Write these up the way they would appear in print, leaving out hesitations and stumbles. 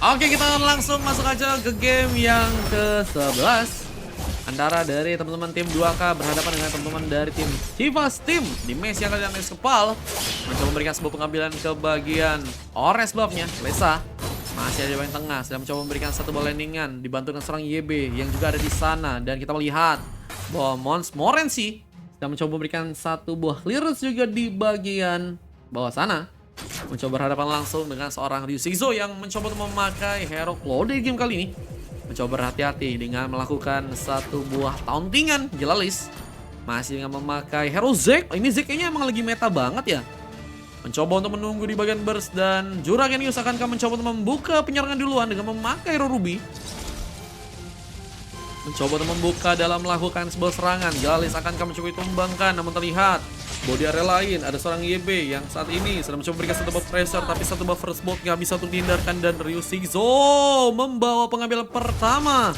Oke, kita langsung masuk aja ke game yang ke-11 antara dari teman-teman tim 2K berhadapan dengan teman-teman dari tim Chivas Team. Di match yang kalian Kepal mencoba memberikan sebuah pengambilan ke bagian Ores buffnya. Lesa masih ada di bagian tengah, sedang mencoba memberikan satu bola landingan dibantu dengan seorang YB yang juga ada di sana. Dan kita melihat bahwa Mons Morency sedang mencoba memberikan satu buah clearance juga di bagian bawah sana. Mencoba berhadapan langsung dengan seorang Ryu Shizuo yang mencoba untuk memakai hero Claude di game kali ini. Mencoba berhati-hati dengan melakukan satu buah tauntingan Jelalis. Masih dengan memakai hero Zek. Ini Zek kayaknya emang lagi meta banget ya. Mencoba untuk menunggu di bagian burst dan Juragan Yus akankah mencoba untuk membuka penyerangan duluan dengan memakai hero Ruby. Mencoba untuk membuka dalam melakukan sebuah serangan. Jelalis akankah mencoba ditumbangkan, namun terlihat body area lain ada seorang YB yang saat ini sedang mencoba memberikan satu buff pressure, tapi satu buff first bolt nggak bisa untuk dihindarkan. Dan Ryu Shizuo membawa pengambilan pertama,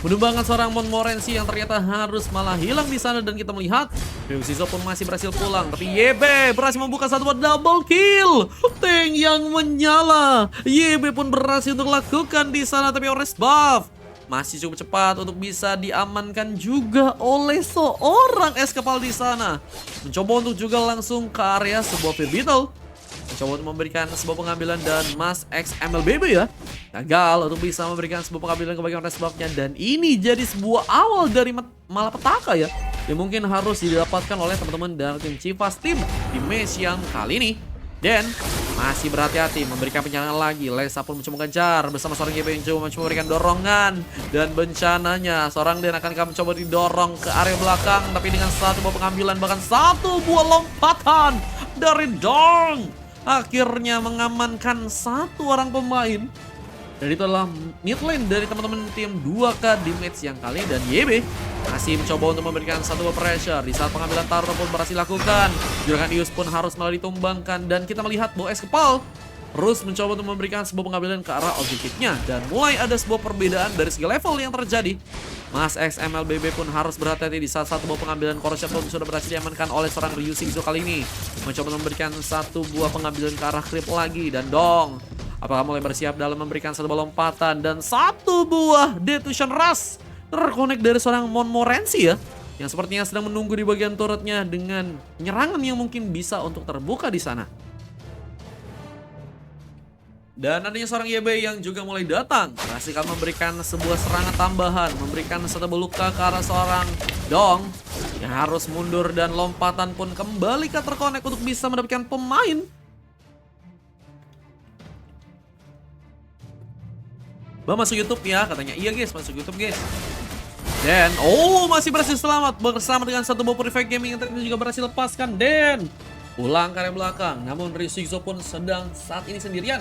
menumbangkan seorang Mon Morency yang ternyata harus malah hilang di sana. Dan kita melihat Ryu Shizuo pun masih berhasil pulang, tapi YB berhasil membuka satu buah double kill. Tank yang menyala, YB pun berhasil untuk lakukan di sana, tapi Ores buff masih cukup cepat untuk bisa diamankan juga oleh seorang Eskapal di sana. Mencoba untuk juga langsung ke area sebuah Fear Beetle. Mencoba untuk memberikan sebuah pengambilan dan Mas X MLBB ya. Gagal untuk bisa memberikan sebuah pengambilan ke bagian resbuffnya. Dan ini jadi sebuah awal dari malapetaka ya, yang mungkin harus didapatkan oleh teman-teman dari tim Chivas Team di match yang kali ini. Dan masih berhati-hati memberikan penyerangan lagi. Lesa pun mencoba mengejar bersama seorang YB yang mencoba memberikan dorongan. Dan bencananya seorang Den akan mencoba didorong ke area belakang, tapi dengan satu buah pengambilan, bahkan satu buah lompatan dari Dong, akhirnya mengamankan satu orang pemain. Dan itu adalah mid lane dari teman-teman tim 2K di match yang kali. Dan YB masih mencoba untuk memberikan satu pressure. Di saat pengambilan Taro pun berhasil lakukan, Juragan Ius pun harus malah ditumbangkan. Dan kita melihat bahwa Eskapal terus mencoba untuk memberikan sebuah pengambilan ke arah objektifnya. Dan mulai ada sebuah perbedaan dari segi level yang terjadi. Mas X MLBB pun harus berhati-hati di saat satu buah pengambilan Corruption pun sudah berhasil diamankan oleh seorang Ryu Shizuo kali ini. Mencoba memberikan satu buah pengambilan ke arah creep lagi. Dan Dong, apakah mulai bersiap dalam memberikan satu buah lompatan dan satu buah Detuition Rush terkonek dari seorang Mon Morency ya, yang sepertinya sedang menunggu di bagian turretnya dengan penyerangan yang mungkin bisa untuk terbuka di sana. Dan adanya seorang YB yang juga mulai datang, berhasil memberikan sebuah serangan tambahan, memberikan satu luka ke arah seorang Dong yang harus mundur, dan lompatan pun kembali ke terkonek untuk bisa mendapatkan pemain. Bang masuk YouTube ya, katanya. Iya guys, masuk YouTube guys. Dan masih berhasil selamat bersama dengan satu buah Purify Gaming yang ternyata juga berhasil lepaskan. Dan pulang ke area belakang, namun Ryu Shizuo pun sedang saat ini sendirian.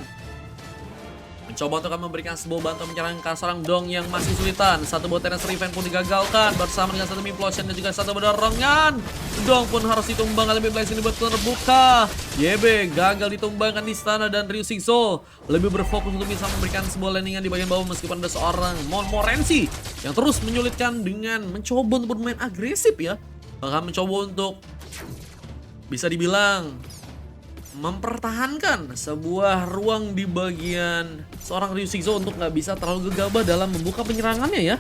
Mencoba untuk memberikan sebuah bantuan menyerang ke seorang Dong yang masih kesulitan. Satu buah Terence Revenge pun digagalkan bersama dengan satu Implosion dan juga satu dorongan. Dong pun harus ditumbangkan lebih baik sini buat terbuka. YB gagal ditumbangkan di sana, dan Ryu Shizuo lebih berfokus untuk bisa memberikan sebuah landingan di bagian bawah meskipun ada seorang Mon Morency yang terus menyulitkan dengan mencoba untuk bermain agresif ya. Bahkan mencoba untuk bisa dibilang mempertahankan sebuah ruang di bagian seorang Ryu Shizuo untuk nggak bisa terlalu gegabah dalam membuka penyerangannya ya.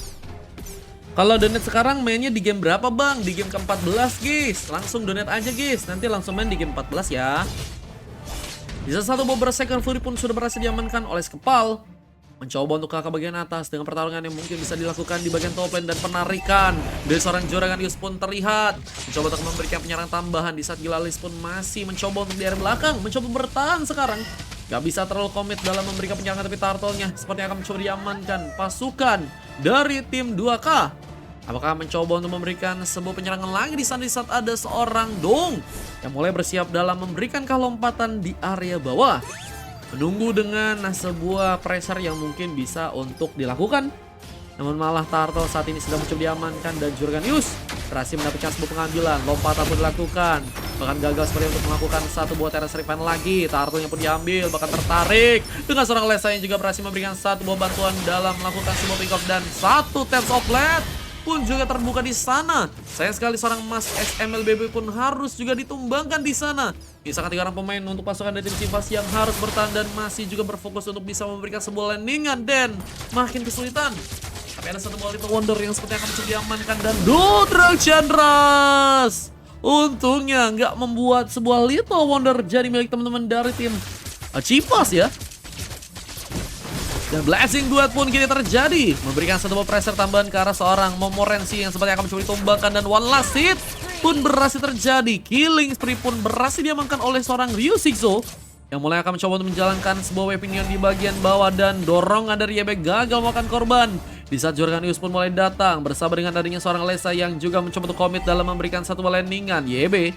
Kalau donate sekarang mainnya di game berapa bang? Di game ke-14 guys. Langsung donate aja guys, nanti langsung main di game 14 ya. Di satu beberapa second Fury pun sudah berhasil diamankan oleh Skepal. Mencoba untuk ke bagian atas dengan pertarungan yang mungkin bisa dilakukan di bagian top lane, dan penarikan dari seorang Juragan Yus pun terlihat. Mencoba untuk memberikan penyerangan tambahan di saat Gilalis pun masih mencoba untuk di area belakang, mencoba bertahan sekarang. Gak bisa terlalu komit dalam memberikan penyerangan, tapi turtle-nya sepertinya akan mencoba diamankan pasukan dari tim 2K. Apakah mencoba untuk memberikan sebuah penyerangan lagi di sana di saat ada seorang Dong yang mulai bersiap dalam memberikan lompatan di area bawah. Menunggu dengan sebuah pressure yang mungkin bisa untuk dilakukan. Namun malah Turtle saat ini sudah mencoba diamankan, dan Juragan Yus berhasil mendapatkan sebuah pengambilan. Lompatan pun dilakukan, bahkan gagal seperti untuk melakukan satu buah Terence Revenge lagi. Turtle yang pun diambil, bahkan tertarik dengan seorang Lesa yang juga berhasil memberikan satu buah bantuan dalam melakukan sebuah pick off dan satu Taps of Blade. pun juga terbuka di sana. Sayang sekali seorang Mas SMLBB pun harus juga ditumbangkan di sana. Misalkan 3 orang pemain untuk pasukan dari tim Chivas yang harus bertahan dan masih juga berfokus untuk bisa memberikan sebuah landingan dan makin kesulitan. Tapi ada satu buah Little Wonder yang sepertinya akan mencoba diamankan dan Dodrak Chandras. Untungnya nggak membuat sebuah Little Wonder jadi milik teman-teman dari tim Chivas ya. Dan blessing duet pun kini terjadi, memberikan satu buah pressure tambahan ke arah seorang Momorensi yang sepertinya akan mencoba ditumbangkan dan one last hit pun berhasil terjadi. Killing spree pun berhasil diamankan oleh seorang Ryu Shikzo yang mulai akan mencoba untuk menjalankan sebuah weapon di bagian bawah dan dorongan dari YB gagal memakan korban. Di saat Jorganius pun mulai datang bersama dengan adanya seorang Lesa yang juga mencoba untuk komit dalam memberikan satu buah landingan. YB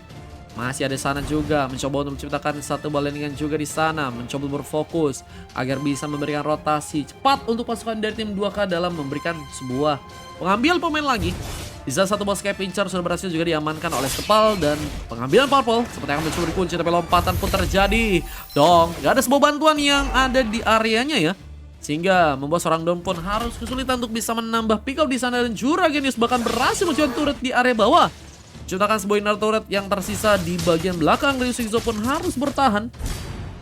masih ada di sana juga, mencoba untuk menciptakan satu buah landingan juga di sana, mencoba berfokus agar bisa memberikan rotasi cepat untuk pasukan dari tim 2K dalam memberikan sebuah pengambil pemain lagi. Di saat satu buah Sky Pincher sudah berhasil juga diamankan oleh Skepal dan pengambilan Purple seperti akan mencoba dikunci, tapi lompatan pun terjadi. Dong, gak ada sebuah bantuan yang ada di areanya ya, sehingga membuat seorang Dom pun harus kesulitan untuk bisa menambah pick up di sana dan Juragenius bahkan berhasil mencoba turret di area bawah. Ciptakan sebuah inner turret yang tersisa di bagian belakang. Ryu Shikzo pun harus bertahan.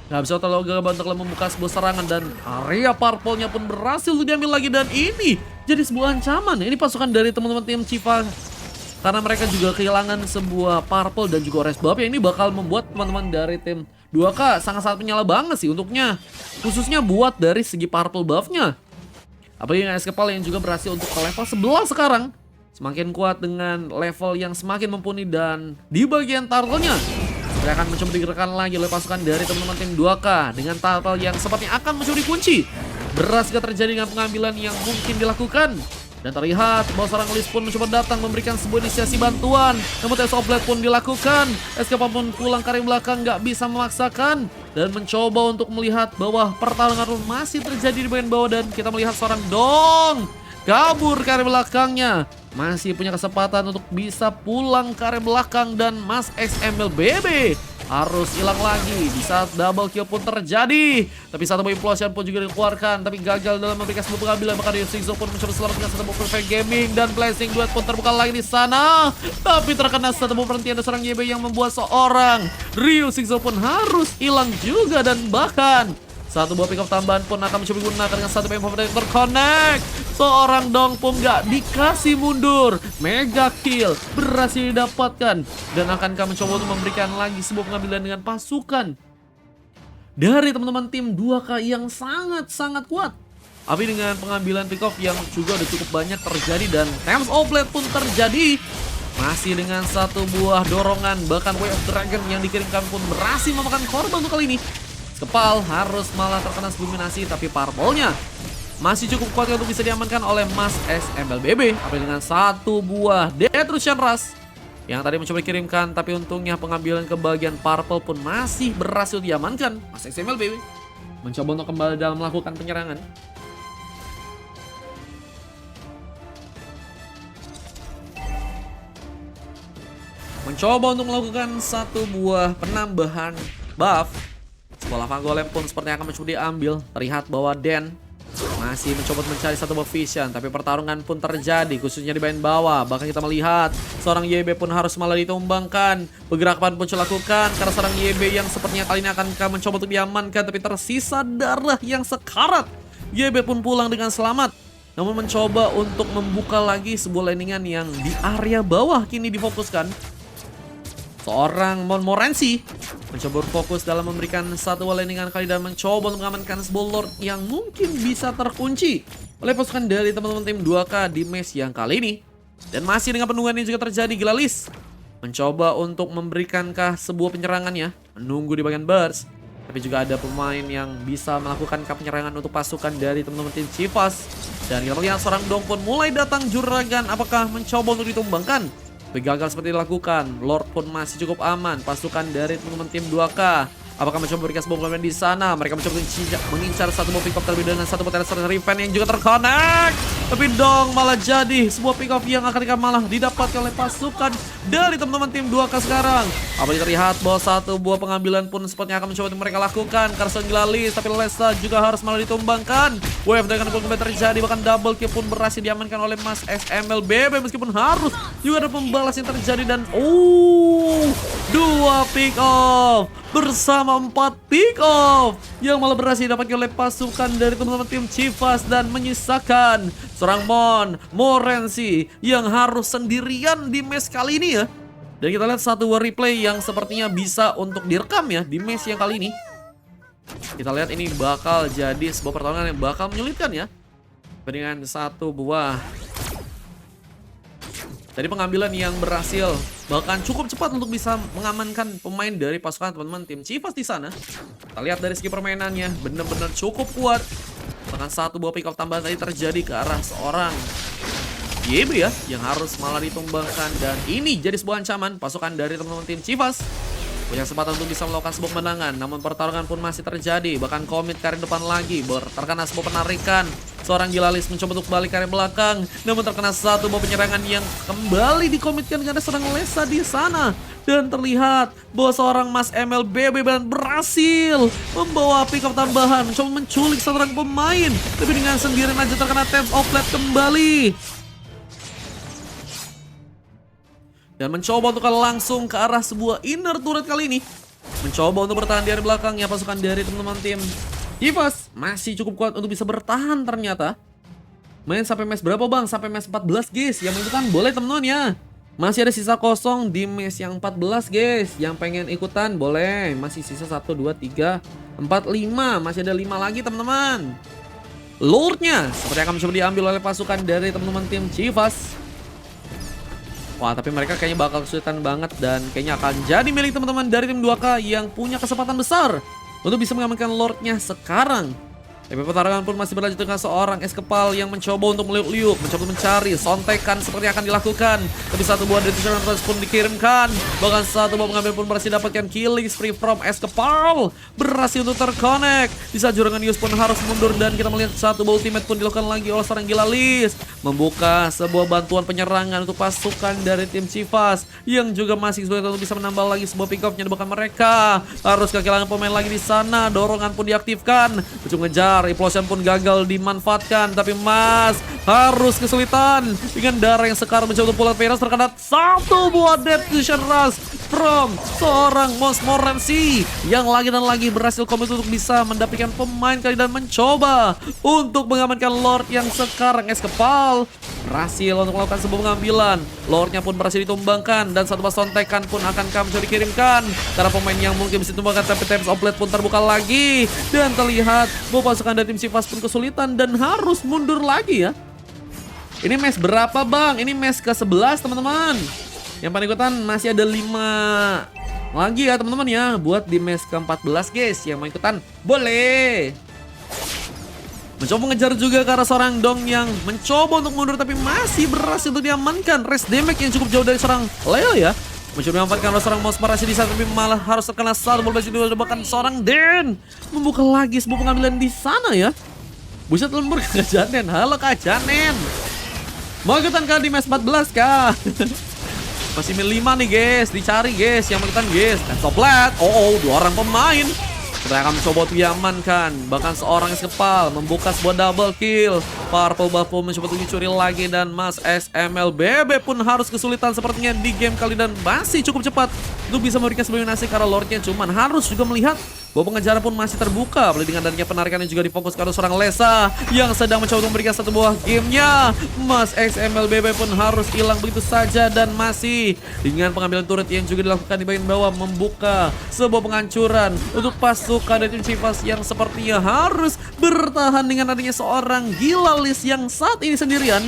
Gak bisa terlalu gagal untuk membuka sebuah serangan dan area Purple-nya pun berhasil diambil lagi dan ini jadi sebuah ancaman. Ini pasukan dari teman-teman tim Chivas karena mereka juga kehilangan sebuah Purple dan juga Ores Buff ya. Ini bakal membuat teman-teman dari tim 2K sangat-sangat menyala banget sih untuknya, khususnya buat dari segi Purple buff-nya. Apalagi dengan Escapal yang juga berhasil untuk ke level 11 sekarang. Semakin kuat dengan level yang semakin mumpuni dan di bagian turtle-nya mereka akan mencoba digerakkan lagi oleh pasukan dari teman-teman tim 2K dengan turtle yang sepertinya akan mencoba dikunci. Berhasil terjadi dengan pengambilan yang mungkin dilakukan. Dan terlihat bahwa seorang Lis pun mencoba datang memberikan sebuah inisiasi bantuan. Namun tes oblet pun dilakukan. Escape pun pulang ke area belakang, nggak bisa memaksakan. Dan mencoba untuk melihat bahwa pertarungan pun masih terjadi di bagian bawah. Dan kita melihat seorang Dong kabur ke area belakangnya. Masih punya kesempatan untuk bisa pulang ke area belakang. Dan Mas XMLBB harus hilang lagi di saat double kill pun terjadi. Tapi satu buah implosion pun juga dikeluarkan, tapi gagal dalam memberikan sebuah pengambilan. Maka Ryu Shikzo pun mencoba selamat dengan satu buah perfect gaming dan blessing duet pun terbuka lagi di sana. Tapi terkena satu buah perhentian dari seorang YB yang membuat seorang Ryu Shikzo pun harus hilang juga. Dan bahkan satu buah pick up tambahan pun akan mencoba digunakan dengan satu PM yang terconnect. Seorang Dong pun gak dikasih mundur. Mega kill berhasil didapatkan. Dan akankah mencoba untuk memberikan lagi sebuah pengambilan dengan pasukan dari teman-teman tim 2K yang sangat-sangat kuat. Tapi dengan pengambilan pick off yang juga udah cukup banyak terjadi dan Thames Oblet pun terjadi. Masih dengan satu buah dorongan, bahkan Way of Dragon yang dikirimkan pun berhasil memakan korban untuk kali ini. Kepal harus malah terkena dominasi, tapi Purple-nya masih cukup kuat untuk bisa diamankan oleh Mas SMLBB. Apalagi dengan satu buah Destruction Rush yang tadi mencoba dikirimkan, tapi untungnya pengambilan ke bagian Purple pun masih berhasil diamankan. Mas SMLBB mencoba untuk kembali dalam melakukan penyerangan. Mencoba untuk melakukan satu buah penambahan buff. Sebuah lava golem pun sepertinya akan mencoba diambil. Terlihat bahwa Den masih mencoba mencari satu buah vision, tapi pertarungan pun terjadi khususnya di bagian bawah. Bahkan kita melihat seorang YB pun harus malah ditumbangkan. Pergerakan pun dilakukan karena seorang YB yang sepertinya kali ini akan mencoba untuk diamankan, tapi tersisa darah yang sekarat. YB pun pulang dengan selamat, namun mencoba untuk membuka lagi sebuah landingan yang di area bawah kini difokuskan. Seorang Momorensi mencoba berfokus dalam memberikan satu landingan kali dan mencoba untuk mengamankan sebuah Lord yang mungkin bisa terkunci oleh pasukan dari teman-teman tim 2K di match yang kali ini. Dan masih dengan penungguan yang juga terjadi, Gilalis mencoba untuk memberikan sebuah penyerangannya, menunggu di bagian burst. Tapi juga ada pemain yang bisa melakukan penyerangan untuk pasukan dari teman-teman tim Chivas. Dan kita lihat seorang Dong pun mulai datang Juragan, apakah mencoba untuk ditumbangkan? Tapi gagal seperti dilakukan. Lord pun masih cukup aman. Pasukan dari teman-teman tim 2K Apakah mencoba memberikan sebuah pemain di sana? Mereka mencoba mengincar satu buah pick off terlebih dengan satu potensi Riven yang juga terconnect. Tapi dong malah jadi sebuah pick off yang akan malah didapatkan oleh pasukan dari teman-teman tim 2K sekarang. Apalagi terlihat bahwa satu buah pengambilan pun sepertinya akan mencoba untuk mereka lakukan. Carson Gilalis, tapi Lesa juga harus malah ditumbangkan. Wave dengan kembali terjadi, bahkan double kill pun berhasil diamankan oleh Mas XMLBB meskipun harus juga ada pembalas yang terjadi dan dua pick off bersama 4 pick off yang malah berhasil didapatkan oleh pasukan dari teman-teman tim Chivas dan menyisakan seorang Morency yang harus sendirian di match kali ini ya. Dan kita lihat satu replay yang sepertinya bisa untuk direkam ya di match yang kali ini. Kita lihat ini bakal jadi sebuah pertarungan yang bakal menyulitkan ya. Dengan satu buah tadi pengambilan yang berhasil bahkan cukup cepat untuk bisa mengamankan pemain dari pasukan teman-teman tim Chivas di sana. Kita lihat dari segi permainannya benar-benar cukup kuat. Bahkan satu buah pick off tambahan tadi terjadi ke arah seorang YB ya yang harus malah ditumbangkan dan ini jadi sebuah ancaman pasukan dari teman-teman tim Chivas. Punya kesempatan untuk bisa melakukan sebuah kemenangan, namun pertarungan pun masih terjadi. Bahkan komit ke area depan lagi, terkena sebuah penarikan. Seorang Gilalis mencoba untuk balik ke area belakang, namun terkena satu buah penyerangan yang kembali dikomitkan karena seorang Lesa di sana. Dan terlihat bahwa seorang Mas MLBB berhasil membawa pick up tambahan, mencoba menculik seorang pemain. Tapi dengan sendirian aja terkena Temps of Flat kembali. Dan mencoba untuk langsung ke arah sebuah inner turret kali ini. Mencoba untuk bertahan di area belakang ya pasukan dari teman-teman tim Chivas. Masih cukup kuat untuk bisa bertahan ternyata. Main sampai match berapa bang? Sampai match 14 guys. Yang ikutan boleh teman-teman ya. Masih ada sisa kosong di match yang 14 guys. Yang pengen ikutan boleh. Masih sisa 1, 2, 3, 4, 5. Masih ada 5 lagi teman-teman. Lordnya seperti akan mencoba diambil oleh pasukan dari teman-teman tim Chivas. Wah, tapi mereka kayaknya bakal kesulitan banget dan kayaknya akan jadi milik teman-teman dari tim 2K yang punya kesempatan besar untuk bisa mengamankan Lordnya sekarang. Tapi pertarungan pun masih berlanjut dengan seorang Eskepal yang mencoba untuk meliuk-liuk, mencoba mencari sontekan seperti akan dilakukan. Tapi satu buah detection pun dikirimkan. Bahkan satu buah pengambil pun berhasil dapatkan killing spree from Eskepal. Berhasil untuk terconnect. Di saat Jurangan Yus pun harus mundur dan kita melihat satu buah ultimate pun dilakukan lagi oleh seorang Gilalis. Membuka sebuah bantuan penyerangan untuk pasukan dari tim Chivas yang juga masih sulit untuk bisa menambah lagi sebuah pick off-nya. Bahkan mereka harus kehilangan pemain lagi di sana. Dorongan pun diaktifkan. Mencoba ngejar. Implosion pun gagal dimanfaatkan, tapi Mas harus kesulitan dengan darah yang sekarang mencoba pulang Peras terkena satu buah detection rush from seorang Morency yang lagi dan lagi berhasil komit untuk bisa mendapatkan pemain kali dan mencoba untuk mengamankan Lord yang sekarang Eskepal berhasil untuk melakukan sebuah pengambilan. Lordnya pun berhasil ditumbangkan dan satu buah sontekan pun akan kami dikirimkan karena pemain yang mungkin bisa ditumbangkan, tapi Temps of Blade pun terbuka lagi dan terlihat bahwa pasukan dari tim Chivas pun kesulitan dan harus mundur lagi ya. Ini match berapa bang? Ini match ke-11 teman-teman. Yang paling ikutan masih ada 5 lagi ya teman-teman ya. Buat di match ke-14 guys. Yang mau ikutan boleh. Mencoba mengejar juga ke arah seorang Dong yang mencoba untuk mundur tapi masih berhasil untuk diamankan. Rest damage yang cukup jauh dari seorang Leo ya. Mencoba memanfaatkan seorang Mouse Marasi di sana tapi malah harus terkena satu bola besi bahkan seorang Den membuka lagi sebuah pengambilan di sana ya. Buset lembur Kak Janen. Halo Kak Janen. Mau ikutan kah di match 14 kah? Masih 5 nih guys, dicari guys yang mau ikutan guys. Toplet. Dua orang pemain. Kita akan mencoba untuk diamankan. Bahkan seorang Eskepal membuka sebuah double kill. Purple Buffalo mencoba untuk dicuri lagi. Dan Mas XMLBB pun harus kesulitan sepertinya di game kali. Dan masih cukup cepat untuk bisa memberikan sebuah nasi karena Lordnya. Cuman harus juga melihat bahwa pengejaran pun masih terbuka. Apalagi dengan adanya penarikan yang juga difokuskan oleh seorang Lesa yang sedang mencoba untuk memberikan satu buah gamenya. Mas XMLBB pun harus hilang begitu saja. Dan masih dengan pengambilan turret yang juga dilakukan di bagian bawah membuka sebuah penghancuran untuk pasukan dari tim Chivas yang sepertinya harus bertahan dengan adanya seorang Gilalis yang saat ini sendirian.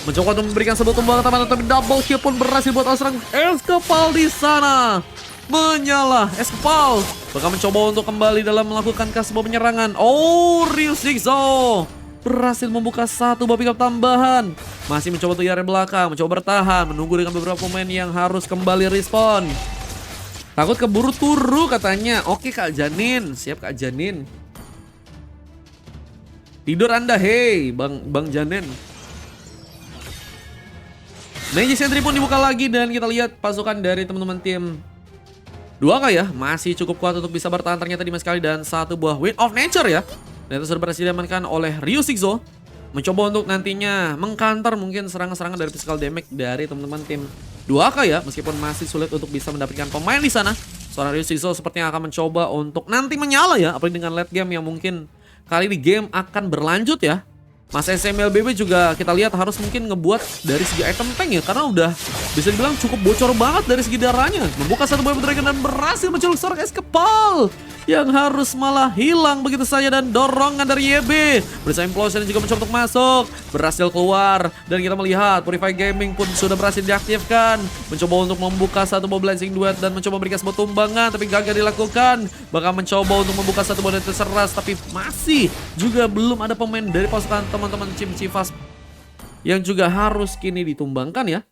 Mencoba untuk memberikan sebuah tumbangan tambahan tapi double kill pun berhasil buat seorang Eskepal di sana. Menyala Eskepal bahkan mencoba untuk kembali dalam melakukan sebuah penyerangan. Ryu Zigzo berhasil membuka satu buah pick up tambahan. Masih mencoba untuk di area belakang, mencoba bertahan, menunggu dengan beberapa pemain yang harus kembali respon. Takut keburu turu katanya. Oke Kak Janin, siap Kak Janin. Tidur Anda, hei Bang Janin. Magic Sentry pun dibuka lagi dan kita lihat pasukan dari teman-teman tim 2K ya masih cukup kuat untuk bisa bertahan ternyata di match kali, dan satu buah Wind of Nature ya. Dan itu sudah berhasil diamankan oleh Ryu Shikzo. Mencoba untuk nantinya mengcounter mungkin serangan-serangan dari physical damage dari teman-teman tim 2K ya, meskipun masih sulit untuk bisa mendapatkan pemain di sana. Seorang Ryu Shikzo sepertinya akan mencoba untuk nanti menyala ya, apalagi dengan late game yang mungkin kali ini game akan berlanjut ya. Mas SMLBB juga kita lihat harus mungkin ngebuat dari segi item tank ya, karena udah bisa dibilang cukup bocor banget dari segi darahnya. Membuka satu buah dragon dan berhasil mencolok seorang es kepal yang harus malah hilang begitu saja, dan dorongan dari YB bersama Implosion juga mencoba untuk masuk, berhasil keluar, dan kita melihat Purify Gaming pun sudah berhasil diaktifkan, mencoba untuk membuka satu buah Blazing Duet dan mencoba memberikan sebuah tumbangan tapi gagal dilakukan. Bahkan mencoba untuk membuka satu buah Death Seras tapi masih juga belum ada pemain dari pasukan teman-teman tim Chivas yang juga harus kini ditumbangkan ya.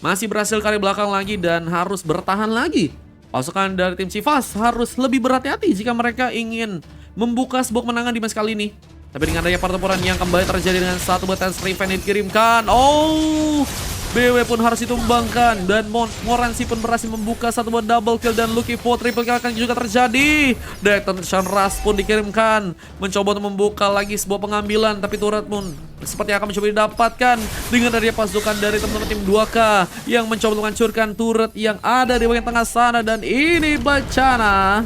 Masih berhasil kali belakang lagi dan harus bertahan lagi. Pasukan dari tim Chivas harus lebih berhati-hati jika mereka ingin membuka sebuah kemenangan di match kali ini. Tapi dengan adanya pertempuran yang kembali terjadi dengan satu Battance Revenge dikirimkan. Oh, BW pun harus ditumbangkan, dan Moransi pun berhasil membuka satu buah double kill, dan Lucky for triple kill akan juga terjadi. Detonation Rush pun dikirimkan, mencoba untuk membuka lagi sebuah pengambilan, tapi turret pun seperti akan mencoba didapatkan dengan dari pasukan dari teman-teman tim 2K yang mencoba menghancurkan turret yang ada di bagian tengah sana. Dan ini Bacana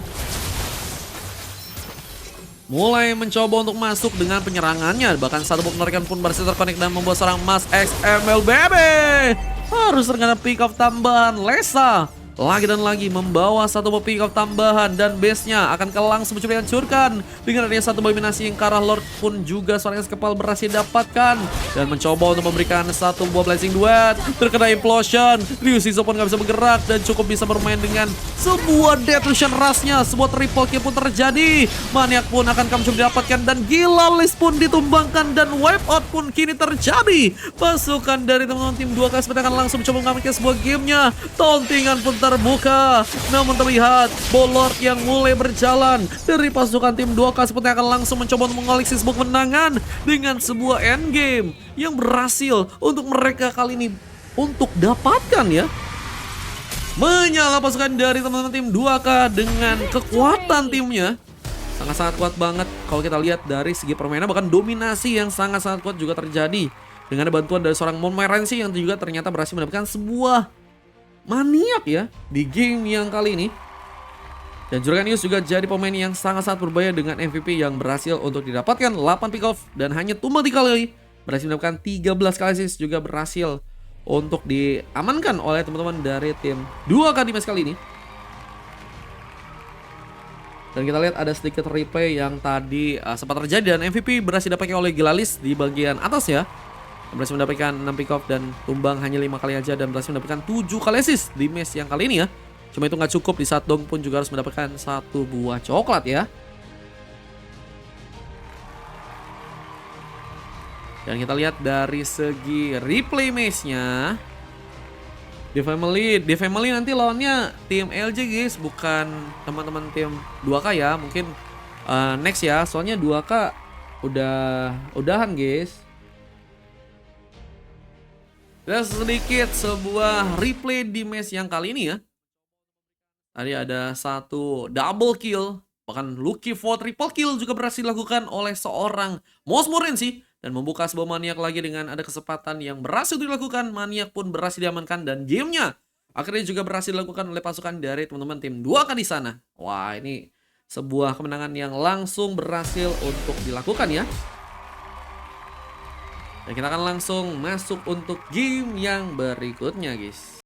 mulai mencoba untuk masuk dengan penyerangannya. Bahkan satu bom penarikan pun berhasil terkonek dan membuat seorang Mas XMLBB harus terkena pick off tambahan. Lesa lagi dan lagi membawa satu buah pick off tambahan, dan base-nya akan langsung mencoba dihancurkan. Dengan adanya satu dominasi yang ke arah Lord pun juga seorang kepal berhasil dapatkan dan mencoba untuk memberikan satu buah Blazing Duet, terkena Implosion. Ryu Shikzo pun gak bisa bergerak dan cukup bisa bermain dengan sebuah Detonation Rush-nya. Sebuah triple kill pun terjadi. Maniak pun akan kami coba didapatkan, dan Gilalis pun ditumbangkan, dan wipe out pun kini terjadi. Pasukan dari teman-teman tim 2K seperti akan langsung mencoba mengamankan sebuah gamenya. Tauntingan pun terbuka, namun terlihat Bolord yang mulai berjalan dari pasukan tim 2K seperti akan langsung mencoba untuk mengoleksi sebuah kemenangan dengan sebuah endgame yang berhasil untuk mereka kali ini untuk dapatkan ya. Menyala pasukan dari teman-teman tim 2K dengan kekuatan timnya sangat-sangat kuat banget. Kalau kita lihat dari segi permainan, bahkan dominasi yang sangat-sangat kuat juga terjadi dengan bantuan dari seorang Montmorency yang juga ternyata berhasil mendapatkan sebuah maniak ya di game yang kali ini. Dan Jurganius juga jadi pemain yang sangat-sangat berbahaya dengan MVP yang berhasil untuk didapatkan 8 pick off dan hanya tumbang 3 kali. Berhasil mendapatkan 13 kali assist, juga berhasil untuk diamankan oleh teman-teman dari tim 2K di match kali ini. Dan kita lihat ada sedikit replay yang tadi sempat terjadi, dan MVP berhasil didapatkan oleh Gilalis di bagian atas ya. Berhasil mendapatkan 6 pick off dan tumbang hanya 5 kali aja, dan berhasil mendapatkan 7 kali assist di match yang kali ini ya. Cuma itu nggak cukup, di saat Dong pun juga harus mendapatkan satu buah coklat ya. Dan kita lihat dari segi replay match-nya, The Family nanti lawannya tim LJ guys, bukan teman-teman tim 2K ya. Mungkin next ya, soalnya 2K udahan guys. Dan sedikit sebuah replay di match yang kali ini ya. Tadi ada satu double kill, bahkan Lucky for triple kill juga berhasil dilakukan oleh seorang Morancy, dan membuka sebuah maniak lagi dengan ada kesempatan yang berhasil dilakukan. Maniak pun berhasil diamankan, dan gamenya akhirnya juga berhasil dilakukan oleh pasukan dari teman-teman tim 2K di sana. Wah, ini sebuah kemenangan yang langsung berhasil untuk dilakukan ya. Dan kita akan langsung masuk untuk game yang berikutnya guys.